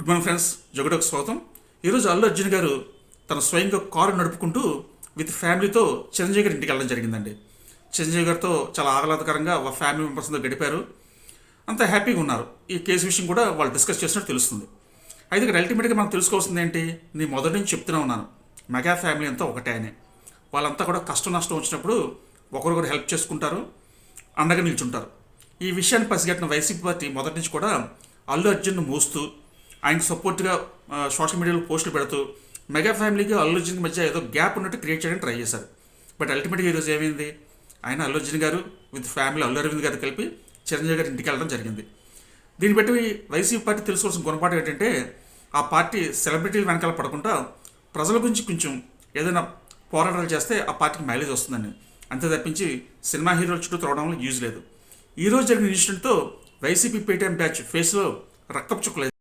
Good morning friends, జగడకు స్వాగతం. ఈరోజు అల్లు అర్జున్ గారు తన స్వయంగా కారు నడుపుకుంటూ విత్ ఫ్యామిలీతో చిరంజీవి గారి ఇంటికి వెళ్ళడం జరిగిందండి. చిరంజీవి గారితో చాలా ఆహ్లాదకరంగా ఫ్యామిలీ మెంబర్స్తో గడిపారు. అంత హ్యాపీగా ఉన్నారు. ఈ కేసు విషయం కూడా వాళ్ళు డిస్కస్ చేసినట్టు తెలుస్తుంది. అయితే ఇక్కడ అల్టిమేట్గా మనం తెలుసుకోవాల్సింది ఏంటి, నేను మొదటి నుంచి చెప్తూనే ఉన్నాను, మెగా ఫ్యామిలీ అంతా ఒకటే అని. వాళ్ళంతా కూడా కష్టం నష్టం వచ్చినప్పుడు ఒకరికొకరు హెల్ప్ చేసుకుంటారు, అండగా నిల్చుంటారు. ఈ విషయాన్ని పసిగట్టిన వైసీపీ పార్టీ మొదటి నుంచి కూడా అల్లు అర్జున్ను మోస్తూ ఆయనకు సపోర్ట్గా సోషల్ మీడియాలో పోస్టులు పెడుతూ మెగా ఫ్యామిలీకి అల్లు అర్జున్ మధ్య ఏదో గ్యాప్ ఉన్నట్టు క్రియేట్ చేయడానికి ట్రై చేశారు. బట్ అల్టిమేట్గా ఈరోజు ఏమైంది, ఆయన అల్లు అర్జున్ గారు విత్ ఫ్యామిలీ అల్లు అరవింద్ గారు కలిపి చిరంజీవి గారి ఇంటికి వెళ్ళడం జరిగింది. దీన్ని బట్టి వైసీపీ పార్టీ తెలుసుకోవాల్సిన గుణపాఠం ఏంటంటే, ఆ పార్టీ సెలబ్రిటీలు వెనకాల పడకుండా ప్రజల గురించి కొంచెం ఏదైనా పోరాటాలు చేస్తే ఆ పార్టీకి మైలేజ్ వస్తుందండి. అంతే తప్పించి సినిమా హీరోల చుట్టూ త్రోవడంలో యూజ్ లేదు. ఈరోజు జరిగిన ఇన్సిడెంట్తో వైసీపీ పేటీఎం బ్యాచ్ ఫేస్లో రక్తపు చుక్కలేదు.